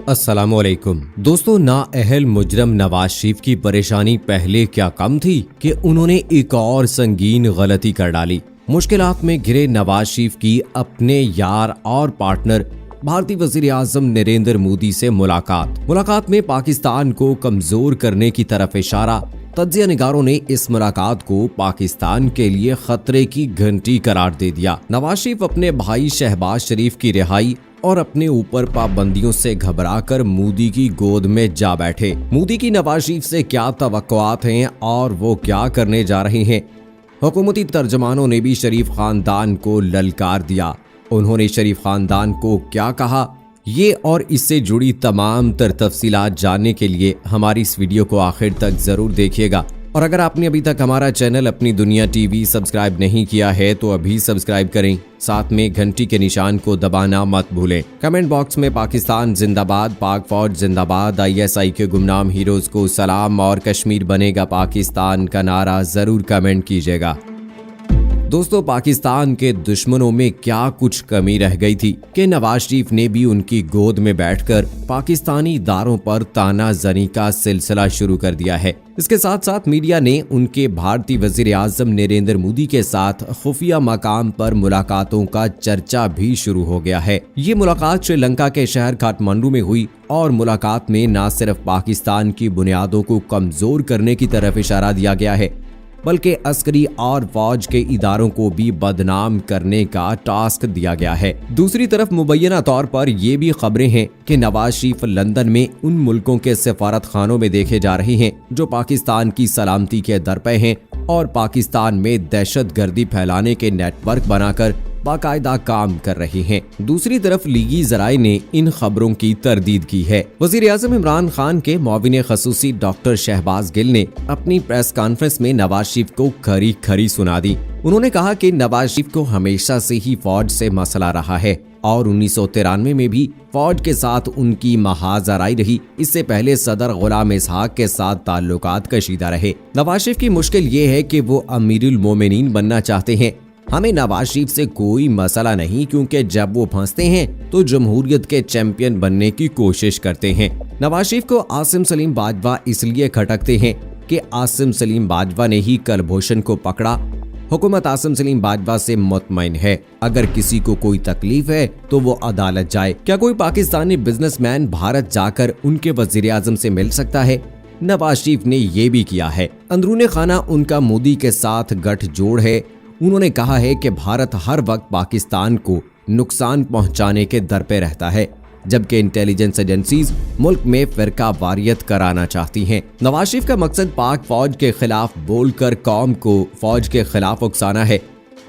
अस्सलामुअलैकुम दोस्तों, नाअहल मुजरम नवाज शरीफ की परेशानी पहले क्या कम थी कि उन्होंने एक और संगीन गलती कर डाली। मुश्किलात में घिरे नवाज शरीफ की अपने यार और पार्टनर भारतीय वजीर आजम नरेंद्र मोदी से मुलाकात में पाकिस्तान को कमजोर करने की तरफ इशारा। तज्जिया निगारों ने इस मुलाकात को पाकिस्तान के लिए खतरे की घंटी करार दे दिया। नवाज शरीफ अपने भाई शहबाज शरीफ की रिहाई और अपने ऊपर पाबंदियों से घबराकर मोदी की गोद में जा बैठे। मोदी की नवाज शरीफ से क्या तवक्कुआत हैं और वो क्या करने जा रहे हैं। हुकूमती तर्जमानों ने भी शरीफ खानदान को ललकार दिया। उन्होंने शरीफ खानदान को क्या कहा, ये और इससे जुड़ी तमाम तफसीलात जानने के लिए हमारी इस वीडियो को आखिर तक जरूर देखिएगा। और अगर आपने अभी तक हमारा चैनल अपनी दुनिया टीवी सब्सक्राइब नहीं किया है तो अभी सब्सक्राइब करें, साथ में घंटी के निशान को दबाना मत भूलें। कमेंट बॉक्स में पाकिस्तान जिंदाबाद, पाक फौज जिंदाबाद, ISI के गुमनाम हीरोज को सलाम और कश्मीर बनेगा पाकिस्तान का नारा जरूर कमेंट कीजिएगा। दोस्तों, पाकिस्तान के दुश्मनों में क्या कुछ कमी रह गई थी कि नवाज शरीफ ने भी उनकी गोद में बैठकर पाकिस्तानी इदारों पर तानाजनी का सिलसिला शुरू कर दिया है। इसके साथ साथ मीडिया ने उनके भारतीय वजीर आजम नरेंद्र मोदी के साथ खुफिया मकाम पर मुलाकातों का चर्चा भी शुरू हो गया है। ये मुलाकात श्रीलंका के शहर काठमांडू में हुई और मुलाकात में न सिर्फ पाकिस्तान की बुनियादों को कमजोर करने की तरफ इशारा दिया गया है, बल्कि अस्करी और फौज के इदारों को भी बदनाम करने का टास्क दिया गया है। दूसरी तरफ मुबैना तौर पर ये भी खबरें हैं कि नवाज शरीफ लंदन में उन मुल्कों के सफारत खानों में देखे जा रहे हैं जो पाकिस्तान की सलामती के दर पे हैं और पाकिस्तान में दहशतगर्दी फैलाने के नेटवर्क बनाकर बाकायदा काम कर रहे हैं। दूसरी तरफ लीगी जराए ने इन खबरों की तरदीद की है। वजीर आजम इमरान खान के मुआविन खसूसी डॉक्टर शहबाज गिल ने अपनी प्रेस कॉन्फ्रेंस में नवाज शरीफ को खरी खरी सुना दी। उन्होंने कहा कि नवाज शरीफ को हमेशा से ही फौज से मसला रहा है और 1993 में भी फौज के साथ उनकी महाजराई रही। इससे पहले सदर गुलाम इसहाक के साथ ताल्लुकात कशीदा रहे। नवाज शरीफ की मुश्किल ये है कि वो अमीरुल मोमिनीन बनना चाहते हैं। हमें नवाज शरीफ से कोई मसला नहीं, क्योंकि जब वो फंसते हैं तो जमहूरियत के चैंपियन बनने की कोशिश करते हैं। नवाज शरीफ को आसिम सलीम बाजवा इसलिए खटकते हैं कि आसिम सलीम बाजवा ने ही कलभूषण को पकड़ा। हुकूमत आसिम सलीम बाजवा से मुतमईन है। अगर किसी को कोई तकलीफ है तो वो अदालत जाए। क्या कोई पाकिस्तानी बिजनेसमैन भारत जाकर उनके वजीर आजम से मिल सकता है? नवाज शरीफ ने ये भी किया है। अंदरूने खाना उनका मोदी के साथ गठजोड़ है। उन्होंने कहा है कि भारत हर वक्त पाकिस्तान को नुकसान पहुंचाने के दर पे रहता है, जबकि इंटेलिजेंस एजेंसीज मुल्क में फिरका वारियत कराना चाहती हैं। नवाज शरीफ का मकसद पाक फौज के खिलाफ बोलकर कौम को फौज के खिलाफ उकसाना है,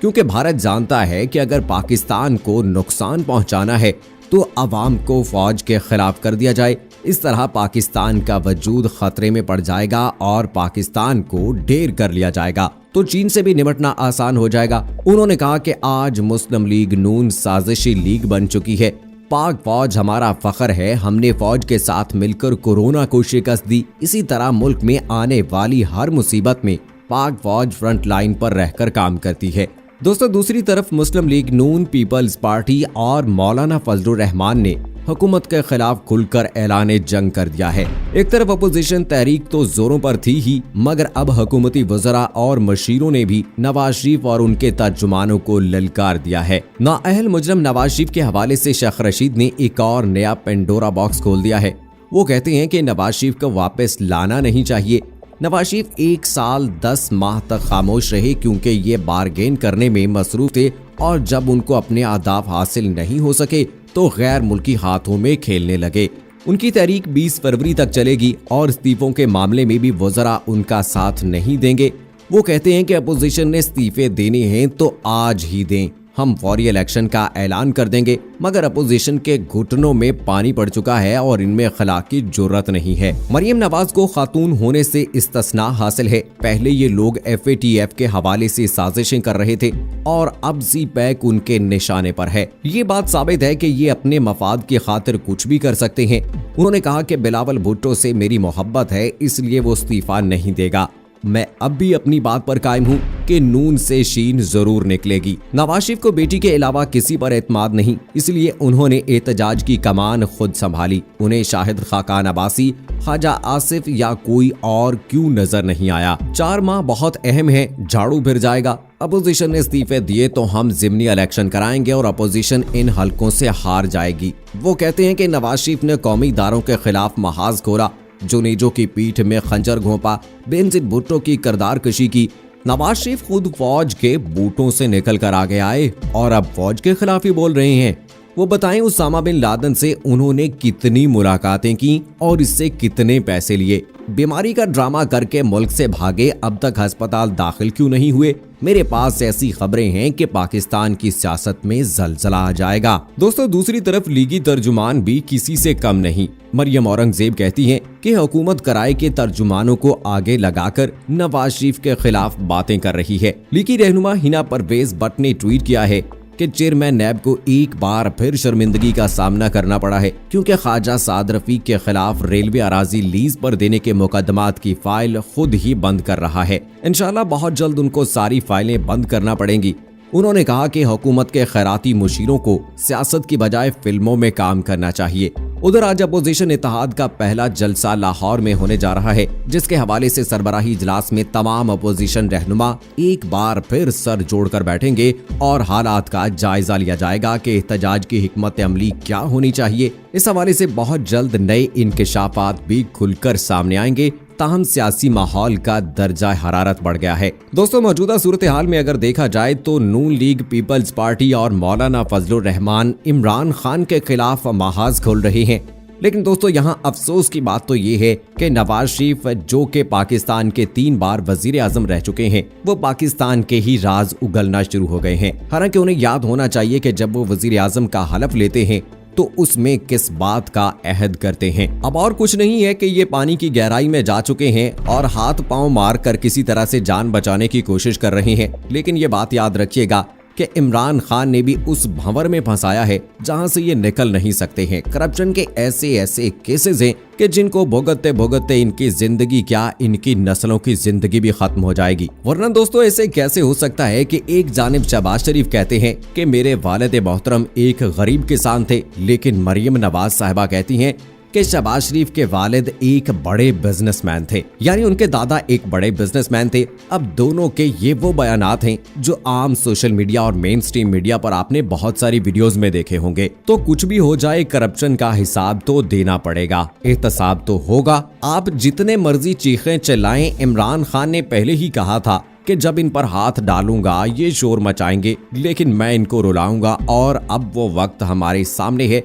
क्योंकि भारत जानता है कि अगर पाकिस्तान को नुकसान पहुंचाना है तो अवाम को फौज के खिलाफ कर दिया जाए। इस तरह पाकिस्तान का वजूद खतरे में पड़ जाएगा और पाकिस्तान को ढेर कर लिया जाएगा, तो चीन से भी निपटना आसान हो जाएगा। उन्होंने कहा कि आज मुस्लिम लीग नून साजिशी लीग बन चुकी है। पाक फौज हमारा फख्र है। हमने फौज के साथ मिलकर कोरोना को शिकस्त दी। इसी तरह मुल्क में आने वाली हर मुसीबत में पाक फौज फ्रंट लाइन पर रहकर काम करती है। दोस्तों, दूसरी तरफ मुस्लिम लीग नून, पीपल्स पार्टी और मौलाना फजलुर रहमान ने हुकूमत के खिलाफ खुलकर ऐलान जंग कर दिया है। एक तरफ अपोजिशन तहरीक तो जोरों पर थी ही, मगर अब हुकूमती वज़रा और मशीरों ने भी नवाज शरीफ और उनके तर्जुमानों को ललकार दिया है। नाअहल मुजरम नवाज शरीफ के हवाले से शेख रशीद ने एक और नया पेंडोरा बॉक्स खोल दिया है। वो कहते हैं कि नवाज शरीफ को वापस लाना नहीं चाहिए। नवाज शरीफ 1 साल 10 माह तक खामोश रहे क्योंकि ये बारगेन करने में मसरूफ थे और जब उनको अपने अहदाफ हासिल नहीं हो सके तो गैर मुल्की हाथों में खेलने लगे। उनकी तहरीक 20 फरवरी तक चलेगी और इस्तीफों के मामले में भी वज़रा उनका साथ नहीं देंगे। वो कहते हैं कि अपोजिशन ने इस्तीफे देने हैं तो आज ही दें, हम फौरी इलेक्शन का ऐलान कर देंगे। मगर अपोजिशन के घुटनों में पानी पड़ चुका है और इनमें खला की जुर्रत नहीं है। मरियम नवाज को खातून होने से इस्तिस्ना हासिल है। पहले ये लोग FATF के हवाले से साजिशें कर रहे थे और अब CPAC उनके निशाने पर है। ये बात साबित है कि ये अपने मफाद की खातिर कुछ भी कर सकते हैं। उन्होंने कहा कि बिलावल भुट्टो से मेरी मोहब्बत है, इसलिए वो इस्तीफा नहीं देगा। मैं अब भी अपनी बात पर कायम हूँ कि नून से शीन जरूर निकलेगी। नवाज शरीफ को बेटी के अलावा किसी पर एतमाद नहीं, इसलिए उन्होंने एहतजाज की कमान खुद संभाली। उन्हें शाहिद खाकान अब्बासी, ख्वाजा आसिफ या कोई और क्यों नजर नहीं आया? 4 माह बहुत अहम है, झाड़ू फिर जाएगा। अपोजिशन ने इस्तीफे दिए तो हम जिमनी इलेक्शन कराएंगे और अपोजिशन इन हलकों से हार जाएगी। वो कहते हैं कि नवाज शरीफ ने कौमी इदारों के खिलाफ महाज खोला, जुनेजो की पीठ में खंजर घोंपा, बेनजीर भुट्टो की किरदार कशी की। नवाज शरीफ खुद फौज के बूटों से निकल कर आगे आए और अब फौज के खिलाफ ही बोल रहे हैं। वो बताएं उसामा बिन लादेन से उन्होंने कितनी मुलाकातें की और इससे कितने पैसे लिए? बीमारी का ड्रामा करके मुल्क से भागे, अब तक अस्पताल दाखिल क्यों नहीं हुए? मेरे पास ऐसी खबरें हैं कि पाकिस्तान की सियासत में जलजला आ जाएगा। दोस्तों, दूसरी तरफ लीगी तर्जुमान भी किसी से कम नहीं। मरियम औरंगजेब कहती हैं कि हुकूमत कराए के तर्जुमानों को आगे लगाकर नवाज शरीफ के खिलाफ बातें कर रही है। लीगी रहनुमा हिना परवेज भट्ट ने ट्वीट किया है कि चेयरमैन नैब को एक बार फिर शर्मिंदगी का सामना करना पड़ा है, क्योंकि ख्वाजा साद रफीक के खिलाफ रेलवे अराजी लीज पर देने के मुकदमात की फाइल खुद ही बंद कर रहा है। इंशाल्लाह बहुत जल्द उनको सारी फाइलें बंद करना पड़ेंगी। उन्होंने कहा कि हुकूमत के खैराती मुशीरों को सियासत की बजाय फिल्मों में काम करना चाहिए। उधर आज अपोजिशन इत्तेहाद का पहला जलसा लाहौर में होने जा रहा है, जिसके हवाले से सरबराही इजलास में तमाम अपोजिशन रहनुमा एक बार फिर सर जोड़कर बैठेंगे और हालात का जायजा लिया जाएगा कि एहतजाज की हिकमत अमली क्या होनी चाहिए। इस हवाले से बहुत जल्द नए इंकशाफात भी खुलकर सामने आएंगे। ताहम सियासी माहौल का दर्जा हरारत बढ़ गया है। दोस्तों, मौजूदा सूरत हाल में अगर देखा जाए तो नून लीग, पीपल्स पार्टी और मौलाना फजलुर रहमान इमरान खान के खिलाफ महाज खोल रहे हैं। लेकिन दोस्तों, यहाँ अफसोस की बात तो ये है कि नवाज शरीफ, जो कि पाकिस्तान के 3 बार वजीर आजम रह चुके हैं, वो पाकिस्तान के ही राज उगलना शुरू हो गए हैं। हालांकि उन्हें याद होना चाहिए कि जब वो वजीर आजम का हलफ लेते हैं तो उसमें किस बात का अहद करते हैं। अब और कुछ नहीं है कि ये पानी की गहराई में जा चुके हैं और हाथ पांव मार कर किसी तरह से जान बचाने की कोशिश कर रहे हैं। लेकिन ये बात याद रखिएगा कि इमरान खान ने भी उस भंवर में फंसाया है जहां से ये निकल नहीं सकते हैं। करप्शन के ऐसे ऐसे केसेस हैं कि जिनको भुगतते भुगतते इनकी जिंदगी क्या, इनकी नस्लों की जिंदगी भी खत्म हो जाएगी। वरना दोस्तों, ऐसे कैसे हो सकता है कि एक जानिब शहबाज शरीफ कहते हैं कि मेरे वालिद मोहतरम एक गरीब किसान थे, लेकिन मरियम नवाज साहिबा कहती हैं कि शहबाज शरीफ के वालिद एक बड़े बिजनेसमैन थे, यानी उनके दादा एक बड़े बिजनेसमैन थे। अब दोनों के ये वो बयानात हैं जो आम सोशल मीडिया और मेन स्ट्रीम मीडिया पर आपने बहुत सारी वीडियोस में देखे होंगे। तो कुछ भी हो जाए, करप्शन का हिसाब तो देना पड़ेगा, एहतसाब तो होगा। आप जितने मर्जी चीखें चिल्लाएं, इमरान खान ने पहले ही कहा था कि जब इन पर हाथ डालूंगा ये शोर मचाएंगे, लेकिन मैं इनको रुलाऊंगा। और अब वो वक्त हमारे सामने है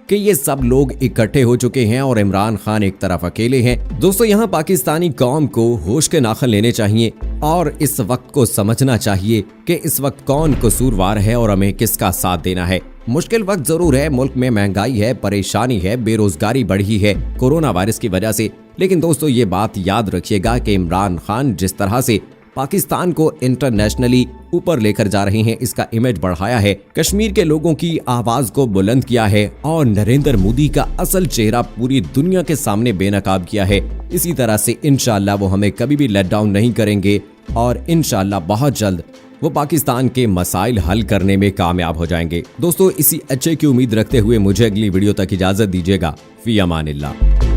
कि ये सब लोग इकट्ठे हो चुके हैं और इमरान खान एक तरफ अकेले हैं। दोस्तों, यहाँ पाकिस्तानी कौम को होश के नाखन लेने चाहिए और इस वक्त को समझना चाहिए कि इस वक्त कौन कसूरवार है और हमें किसका साथ देना है। मुश्किल वक्त जरूर है, मुल्क में महंगाई है, परेशानी है, बेरोजगारी बढ़ी है कोरोना वायरस की वजह से। लेकिन दोस्तों, ये बात याद रखिएगा कि इमरान खान जिस तरह से पाकिस्तान को इंटरनेशनली ऊपर लेकर जा रहे हैं, इसका इमेज बढ़ाया है, कश्मीर के लोगों की आवाज को बुलंद किया है और नरेंद्र मोदी का असल चेहरा पूरी दुनिया के सामने बेनकाब किया है। इसी तरह से इंशाल्लाह वो हमें कभी भी लेट डाउन नहीं करेंगे और इंशाल्लाह बहुत जल्द वो पाकिस्तान के मसाइल हल करने में कामयाब हो जाएंगे। दोस्तों, इसी अच्छे की उम्मीद रखते हुए मुझे अगली वीडियो तक इजाजत दीजिएगा। फी अमानिल्लाह।